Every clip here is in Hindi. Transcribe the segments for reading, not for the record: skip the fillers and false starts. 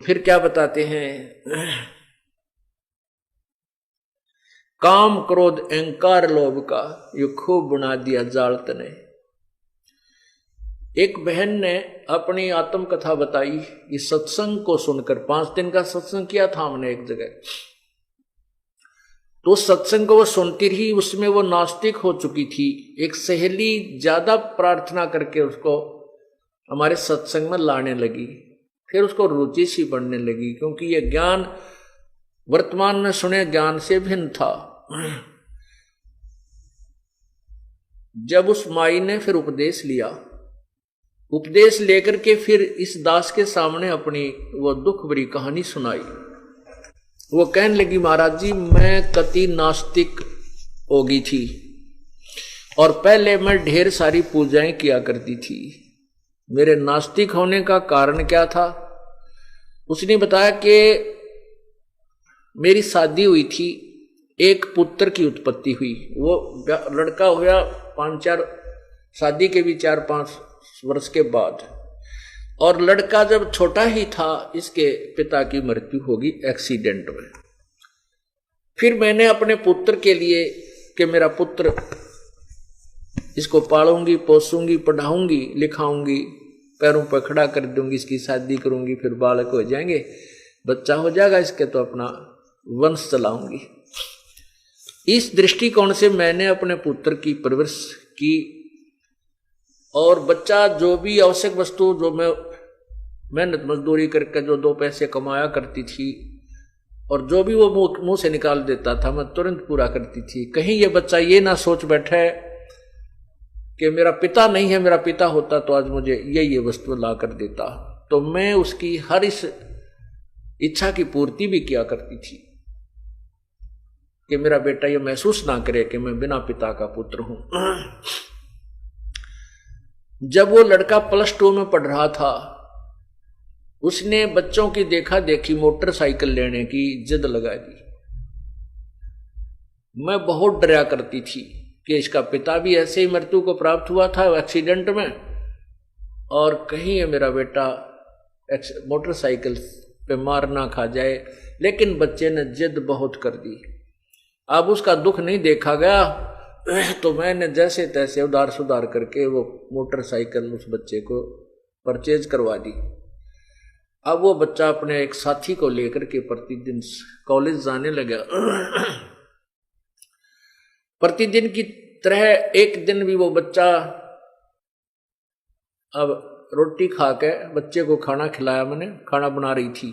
फिर क्या बताते हैं, काम क्रोध अहंकार लोभ का ये खूब बना दिया जाल तने। एक बहन ने अपनी आत्मकथा बताई, इस सत्संग को सुनकर, 5 दिन का सत्संग किया था हमने एक जगह, तो सत्संग को वो सुनती रही, उसमें वो नास्तिक हो चुकी थी। एक सहेली ज्यादा प्रार्थना करके उसको हमारे सत्संग में लाने लगी, फिर उसको रुचि सी बढ़ने लगी, क्योंकि ये ज्ञान वर्तमान में सुने ज्ञान से भिन्न था। जब उस माई ने फिर उपदेश लिया, उपदेश लेकर के फिर इस दास के सामने अपनी वो दुख भरी कहानी सुनाई। वो कहने लगी, महाराज जी मैं कति नास्तिक हो गई थी और पहले मैं ढेर सारी पूजाएं किया करती थी। मेरे नास्तिक होने का कारण क्या था? उसने बताया कि मेरी शादी हुई थी, एक पुत्र की उत्पत्ति हुई। वो लड़का हुआ 5-4, शादी के भी 4-5 वर्ष के बाद, और लड़का जब छोटा ही था इसके पिता की मृत्यु होगी एक्सीडेंट में। फिर मैंने अपने पुत्र के लिए कि मेरा पुत्र, इसको पालूंगी पोसूंगी पढ़ाऊंगी लिखाऊंगी, पैरों पर खड़ा कर दूंगी, इसकी शादी करूंगी, फिर बालक हो जाएंगे, बच्चा हो जाएगा इसके, तो अपना वंश चलाऊंगी। इस दृष्टिकोण से मैंने अपने पुत्र की परवरिश की, और बच्चा जो भी आवश्यक वस्तु जो मैं मेहनत मजदूरी करके जो 2 पैसे कमाया करती थी, और जो भी वो मुंह से निकाल देता था मैं तुरंत पूरा करती थी। कहीं ये बच्चा ये ना सोच बैठे कि मेरा पिता नहीं है, मेरा पिता होता तो आज मुझे ये वस्तु ला कर देता। तो मैं उसकी हर इस इच्छा की पूर्ति भी किया करती थी कि मेरा बेटा ये महसूस ना करे कि मैं बिना पिता का पुत्र हूं। जब वो लड़का +2 में पढ़ रहा था, उसने बच्चों की देखा देखी मोटरसाइकिल लेने की जिद लगा दी। मैं बहुत डरा करती थी कि इसका पिता भी ऐसे ही मृत्यु को प्राप्त हुआ था एक्सीडेंट में, और कहीं ये मेरा बेटा मोटरसाइकिल पे मार ना खा जाए। लेकिन बच्चे ने जिद बहुत कर दी। अब उसका दुख नहीं देखा गया, तो मैंने जैसे तैसे उधार सुधार करके वो मोटरसाइकिल उस बच्चे को परचेज करवा दी। अब वो बच्चा अपने एक साथी को लेकर के प्रतिदिन कॉलेज जाने लगा। प्रतिदिन की तरह एक दिन भी वो बच्चा अब रोटी खा के बच्चे को खाना खिलाया, मैंने खाना बना रही थी,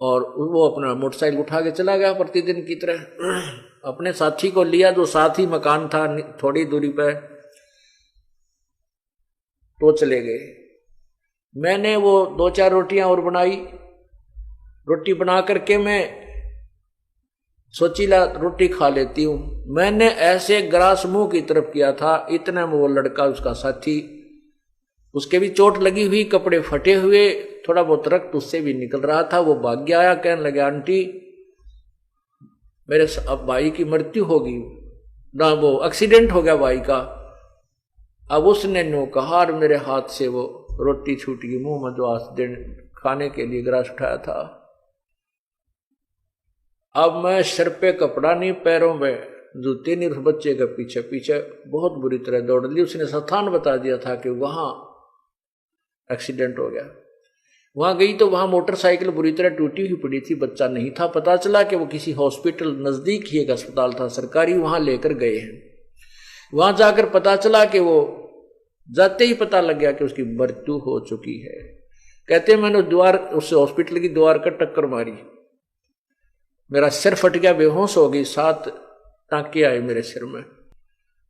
और वो अपना मोटरसाइकिल उठा के चला गया प्रतिदिन की तरह। अपने साथी को लिया, जो साथ ही मकान था थोड़ी दूरी पर, तो चले गए। मैंने वो 2-4 रोटियां और बनाई। रोटी बना करके मैं सोचीला रोटी खा लेती हूं। मैंने ऐसे ग्रास मुंह की तरफ किया था, इतने में वो लड़का, उसका साथी, उसके भी चोट लगी हुई, कपड़े फटे हुए, थोड़ा बहुत रक्त उससे भी निकल रहा था। वो भाग गया आया, कहने लगे, आंटी मेरे अब भाई की मृत्यु होगी ना, वो एक्सीडेंट हो गया भाई का। अब उसने नो कहा, और मेरे हाथ से वो रोटी छूट गई मुंह में, जो आज दिन खाने के लिए ग्रास उठाया था। अब मैं सिर पे कपड़ा नहीं, पैरों में जूते नहीं, उस बच्चे के पीछे पीछे बहुत बुरी तरह दौड़ ली। उसने स्थान बता दिया था कि वहां एक्सीडेंट हो गया। वहां गई तो वहां मोटरसाइकिल बुरी तरह टूटी हुई पड़ी थी, बच्चा नहीं था। पता चला कि वो किसी हॉस्पिटल, नजदीक ही एक अस्पताल था सरकारी, वहां लेकर गए हैं। वहां जाकर पता चला कि वो, जाते ही पता लग गया कि उसकी मृत्यु हो चुकी है। कहते मैंने उस हॉस्पिटल की दीवार का टक्कर मारी, मेरा सिर फट गया, बेहोश हो गई, 7 टांके आए मेरे सिर में।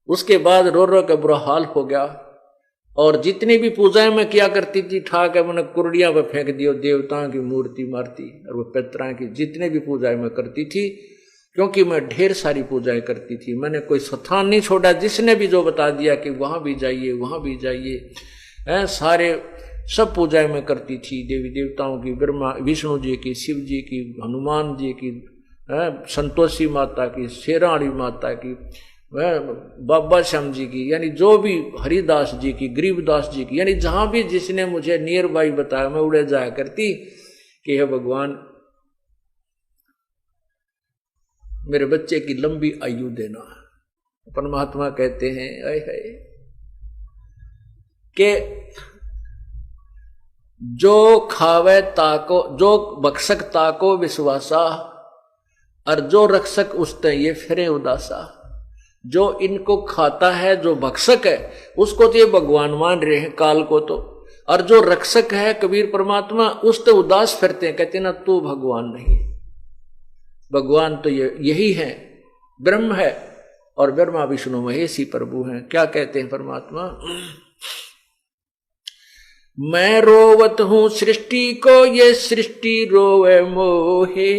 उसके बाद रो रो का बुरा हाल हो गया, और जितनी भी पूजाएं मैं किया करती थी, ठा के मैंने कुर्डियां पर फेंक दियो, देवताओं की मूर्ति मारती, और वो पितरों की जितने भी पूजाएं मैं करती थी, क्योंकि मैं ढेर सारी पूजाएं करती थी। मैंने कोई स्थान नहीं छोड़ा, जिसने भी जो बता दिया कि वहां भी जाइए वहां भी जाइए, सारे सब पूजाएं मैं करती थी, देवी देवताओं की, ब्रह्मा विष्णु जी की, शिव जी की, हनुमान जी की, संतोषी माता की, शेराणी माता की, बाबा श्याम जी की, यानी जो भी हरिदास जी की, गरीबदास जी की, यानी जहां भी जिसने मुझे नियर बाई बताया मैं उड़े जाया करती कि हे भगवान मेरे बच्चे की लंबी आयु देना। परमात्मा कहते हैं आए हाय कि जो खावे ताको, जो बख्शक ताको विश्वासा, और जो रक्षक उसते ये फिरे उदासा। जो इनको खाता है, जो भक्षक है, उसको तो ये भगवान मान रहे हैं काल को तो, और जो रक्षक है कबीर परमात्मा उस तो उदास फिरते हैं, कहते ना तू भगवान नहीं, भगवान तो यही है, ब्रह्म है, और ब्रह्मा विष्णु महेश ही प्रभु हैं। क्या कहते हैं परमात्मा, मैं रोवत हूं सृष्टि को, ये सृष्टि रोवे मोहे,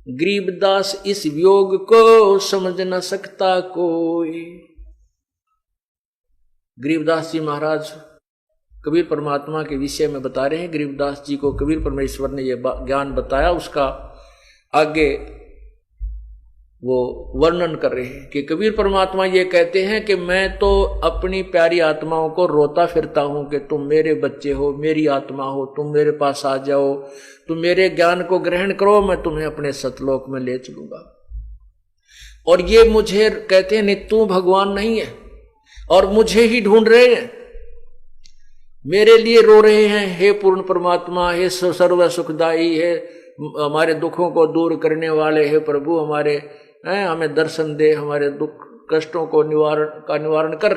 गरीबदास इस वियोग को समझ न सकता कोई। गरीबदास जी महाराज कबीर परमात्मा के विषय में बता रहे हैं। गरीबदास जी को कबीर परमेश्वर ने यह ज्ञान बताया, उसका आगे वो वर्णन कर रहे हैं कि कबीर परमात्मा ये कहते हैं कि मैं तो अपनी प्यारी आत्माओं को रोता फिरता हूं कि तुम मेरे बच्चे हो, मेरी आत्मा हो, तुम मेरे पास आ जाओ, तुम मेरे ज्ञान को ग्रहण करो, मैं तुम्हें अपने सतलोक में ले चलूंगा। और ये मुझे कहते हैं नहीं तू भगवान नहीं है, और मुझे ही ढूंढ रहे हैं, मेरे लिए रो रहे हैं, हे पूर्ण परमात्मा, हे सर्व सुखदाई, है हमारे दुखों को दूर करने वाले, हे प्रभु हमारे हमें दर्शन दे, हमारे दुख कष्टों को निवारण कर।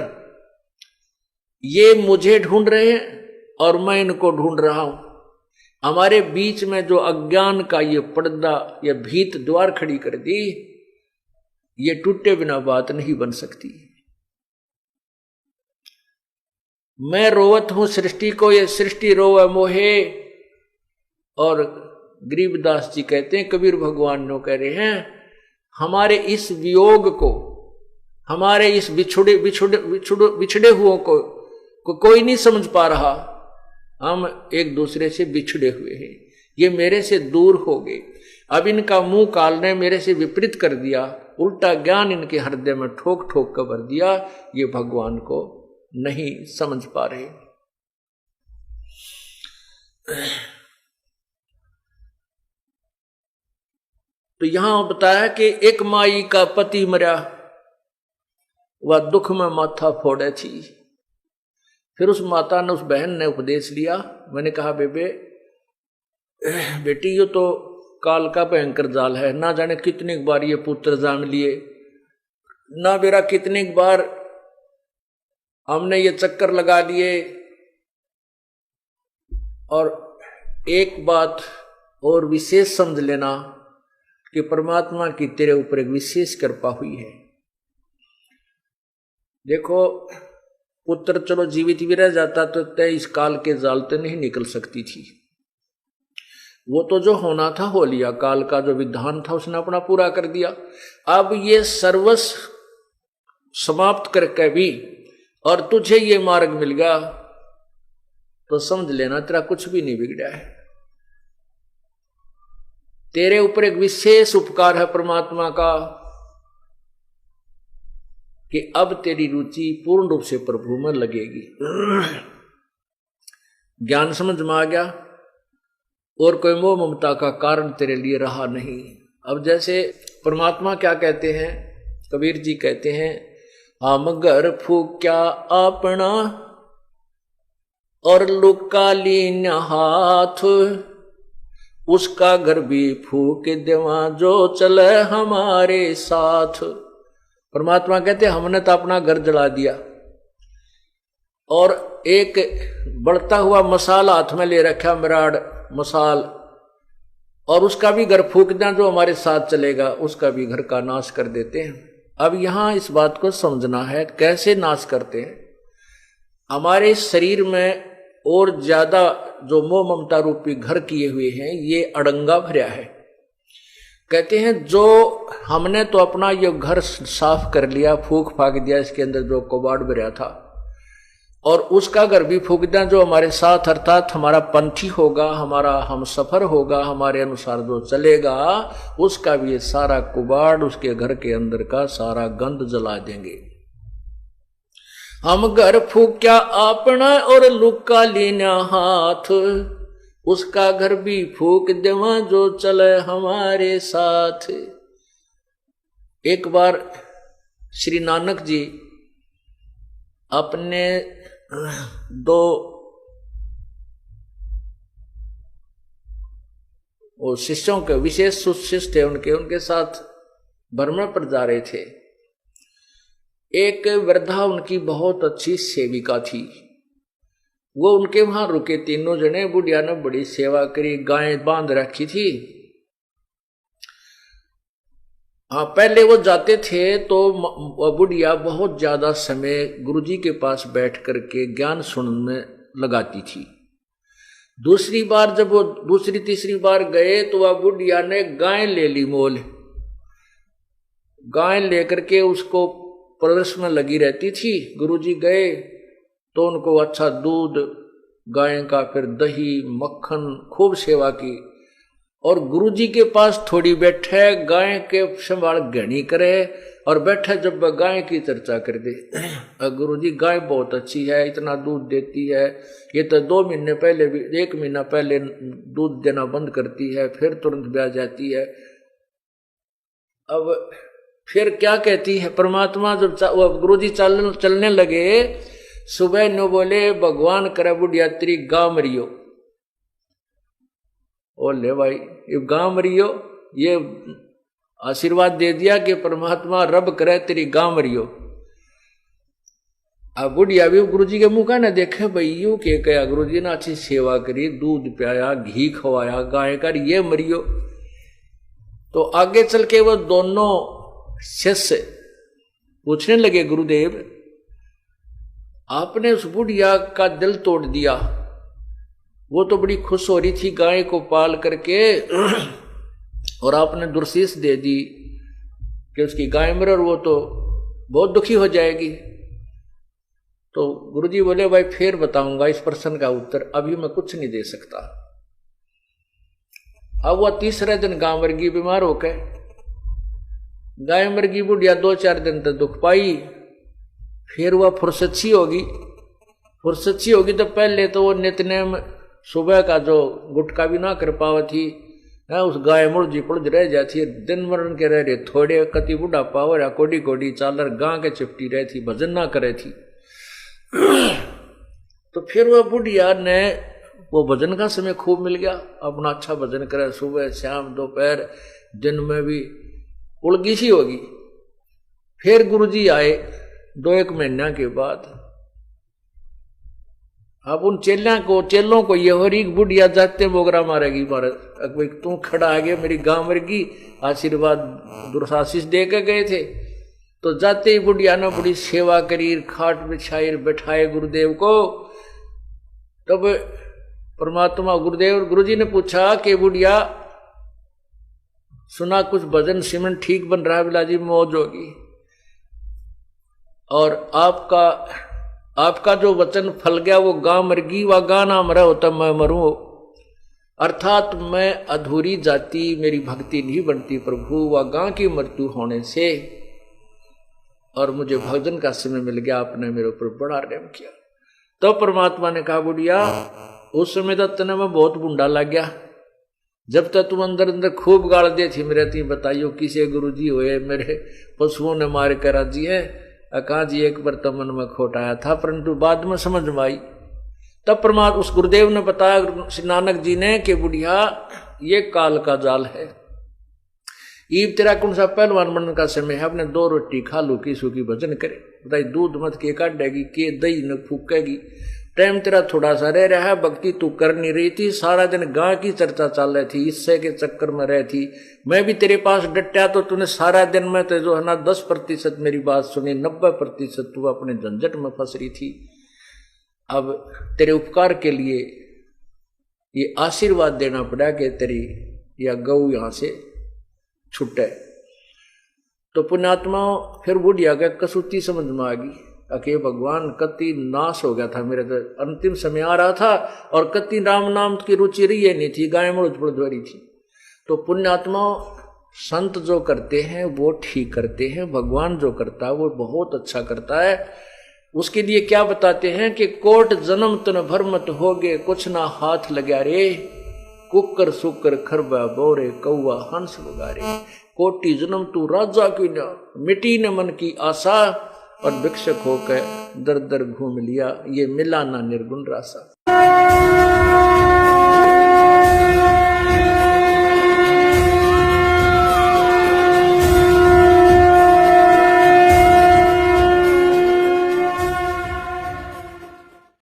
ये मुझे ढूंढ रहे हैं और मैं इनको ढूंढ रहा हूं। हमारे बीच में जो अज्ञान का ये पर्दा, ये भीत द्वार खड़ी कर दी, ये टूटे बिना बात नहीं बन सकती। मैं रोवत हूं सृष्टि को, ये सृष्टि रोवे मोहे। और गरीबदास जी कहते हैं, कबीर भगवान नो कह रहे हैं, हमारे इस वियोग को, हमारे इस बिछड़े हुओं को कोई नहीं समझ पा रहा। हम एक दूसरे से बिछड़े हुए हैं, ये मेरे से दूर हो गए। अब इनका मुंह काल ने मेरे से विपरीत कर दिया, उल्टा ज्ञान इनके हृदय में ठोक ठोक कर भर दिया, ये भगवान को नहीं समझ पा रहे। तो यहां बताया कि एक माई का पति मरा, वह दुख में माथा फोड़े थी। फिर उस माता ने, उस बहन ने उपदेश लिया। मैंने कहा बेटी ये तो काल का भयंकर जाल है, ना जाने कितनी बार ये पुत्र जान लिए, ना मेरा कितनी बार हमने ये चक्कर लगा लिए। और एक बात और विशेष समझ लेना कि परमात्मा की तेरे ऊपर एक विशेष कृपा हुई है। देखो पुत्र चलो जीवित भी रह जाता तो तय इस काल के जाल तो नहीं निकल सकती थी। वो तो जो होना था हो लिया, काल का जो विधान था उसने अपना पूरा कर दिया। अब ये सर्वस्व समाप्त करके भी और तुझे ये मार्ग मिल गया तो समझ लेना तेरा कुछ भी नहीं बिगड़ा है। तेरे ऊपर एक विशेष उपकार है परमात्मा का कि अब तेरी रुचि पूर्ण रूप से प्रभु में लगेगी। ज्ञान समझ में आ गया और कोई मोह ममता का कारण तेरे लिए रहा नहीं। अब जैसे परमात्मा क्या कहते हैं, कबीर जी कहते हैं, हम घर फूक्या अपना और लुका लीन हाथ, उसका घर भी फूक देवा जो चले हमारे साथ। परमात्मा कहते हमने तो अपना घर जला दिया और एक बढ़ता हुआ मसाल हाथ में ले रखा, मिराड मसाल, और उसका भी घर फूक दें जो हमारे साथ चलेगा, उसका भी घर का नाश कर देते हैं। अब यहां इस बात को समझना है कैसे नाश करते हैं। हमारे शरीर में और ज्यादा जो मोह ममता रूपी घर किए हुए हैं ये अड़ंगा भरा है। कहते हैं जो हमने तो अपना ये घर साफ कर लिया, फूक फाक दिया, इसके अंदर जो कबाड़ भरा था, और उसका घर भी फूक दें जो हमारे साथ अर्थात हमारा पंथी होगा, हमारा हम सफर होगा, हमारे अनुसार जो चलेगा, उसका भी ये सारा कुबाड़, उसके घर के अंदर का सारा गंद जला देंगे। हम घर फूक्या अपना और लुका लेना हाथ, उसका घर भी फूक देवा जो चले हमारे साथ। एक बार श्री नानक जी अपने दो वो शिष्यों के विशेष शिष्य थे, उनके साथ भ्रमण पर जा रहे थे। एक वृद्धा उनकी बहुत अच्छी सेविका थी, वो उनके वहां रुके। तीनों जने, बुढ़िया ने बड़ी सेवा करी, गायें बांध रखी थी। हाँ, पहले वो जाते थे तो बुढ़िया बहुत ज्यादा समय गुरुजी के पास बैठ करके ज्ञान सुनने लगाती थी। दूसरी बार जब वो दूसरी तीसरी बार गए तो वह बुढ़िया ने गाय ले ली मोल। गाय लेकर के उसको परवरिश में लगी रहती थी। गुरुजी गए तो उनको अच्छा दूध, गाय का, फिर दही, मक्खन, खूब सेवा की। और गुरुजी के पास थोड़ी बैठे, गाय के संभाल घनी करे और बैठे जब गाय की चर्चा कर दे। गुरुजी गाय बहुत अच्छी है, इतना दूध देती है, ये तो 2 महीने पहले भी 1 महीना पहले दूध देना बंद करती है, फिर तुरंत ब्याह जाती है। अब फिर क्या कहती है परमात्मा। जब गुरुजी चलने लगे, सुबह न बोले भगवान करे बुढ़िया तेरी गां मरियो। ओ ले भाई, ये गां मरियो, ये आशीर्वाद दे दिया कि परमात्मा रब करे तेरी गां मरियो। अब बुढ़िया भी गुरुजी के मुंह का ना देखे, भाई यूं के कया, गुरुजी ने अच्छी सेवा करी, दूध पियाया, घी खवाया, गाय कर, ये मरियो। तो आगे चल के वो दोनों शिष्य पूछने लगे, गुरुदेव आपने उस बुढ़िया का दिल तोड़ दिया। वो तो बड़ी खुश हो रही थी गाय को पाल करके, और आपने दुर्शीष दे दी कि उसकी गाय मरे और वो तो बहुत दुखी हो जाएगी। तो गुरुजी बोले, भाई फिर बताऊंगा इस प्रश्न का उत्तर, अभी मैं कुछ नहीं दे सकता। अब वह तीसरे दिन गाय मर गई बीमार होकर। गाय मर गई, बुढ़िया 2-4 दिन तक दुख पाई। फिर वह फुर्सत होगी तो पहले तो वो नित्यनेम सुबह का जो गुटका भी ना कर पावा थी, उस गाय मुर्जी पुड़ज रह जाती, दिन मरण के रह रहे थोड़े, कति बुढ़ा पावर या कोडी कोडी चालर गां के चिपटी रही थी, भजन ना करे थी। तो फिर वह बुढ़िया ने वो भजन का समय खूब मिल गया, अपना अच्छा भजन करे, सुबह शाम दोपहर दिन में भी उलगी सी होगी। फिर गुरुजी आए 2-1 महीना के बाद। अब उन चेलों को ये हो रही बुढ़िया जाते बोगरा मारेगी भाई तू खड़ा आ गया, मेरी गां मरगी, आशीर्वाद दुर्शाशीष दे के गए थे। तो जाते ही बुढ़िया ने बड़ी सेवा करी, खाट बिछाई, बैठाए गुरुदेव को। तब परमात्मा गुरुजी ने पूछा कि बुढ़िया सुना कुछ भजन सिमरन ठीक बन रहा है, बिलाजी मौज होगी, और आपका जो वचन फल गया वो गां मरगी, वह गां ना मरा होता मैं मरूं। अर्थात मैं अधूरी जाति, मेरी भक्ति नहीं बनती प्रभु, वह गां की मृत्यु होने से, और मुझे भजन का समय मिल गया, आपने मेरे ऊपर बड़ा रहम किया। तो परमात्मा ने कहा, बुढ़िया उस समय तक तने मैं बहुत बुंडा लग गया, जब तक तुम अंदर अंदर खूब गाल दे थी मेरे ती बताइयो किसे गुरुजी हुए, मेरे पशुओं ने मार कर राजी है, कहा जी एक बार तो मन में खोट आया था, परंतु बाद में समझ में आई। तब परमात्मा उस गुरुदेव ने बताया श्री नानक जी ने कि बुढ़िया ये काल का जाल है, ईब तेरा कौन सा पहलवान बनने का समय है, अपने 2 रोटी खा लू की सूखी भजन करे, बताई दूध मत के काटेगी, के दही न फूकेगी, टाइम तेरा थोड़ा सा रह रहा है, भक्ति तू कर नहीं रही थी, सारा दिन गां की चर्चा चल रही थी, इससे के चक्कर में रह थी, मैं भी तेरे पास डटा तो तूने सारा दिन में तो जो है ना 10% मेरी बात सुनी, 90% तू अपने झंझट में फंस रही थी। अब तेरे उपकार के लिए ये आशीर्वाद देना पड़ा कि तेरी या गऊ यहां से छुटे। तो पुण्यात्मा फिर बुढ़िया का कसूती समझ में आ गई। अके भगवान कति नाश हो गया था, मेरे तो अंतिम समय आ रहा था और कति राम नाम की रुचि रही है नहीं थी, गाय मुड़ रही थी। तो पुण्यात्मा संत जो करते हैं वो ठीक करते हैं, भगवान जो करता है वो बहुत अच्छा करता है। उसके लिए क्या बताते हैं कि कोट जन्म तन भरमत होगे, कुछ ना हाथ लगा रे, कुकर सुकर खरबा बोरे कौआ हंस वगारे। कोटि जन्म तू राजा की न, मिटी न मन की आशा, और भिक्षक होकर दर दर घूम लिया, ये मिला ना निर्गुण रासा।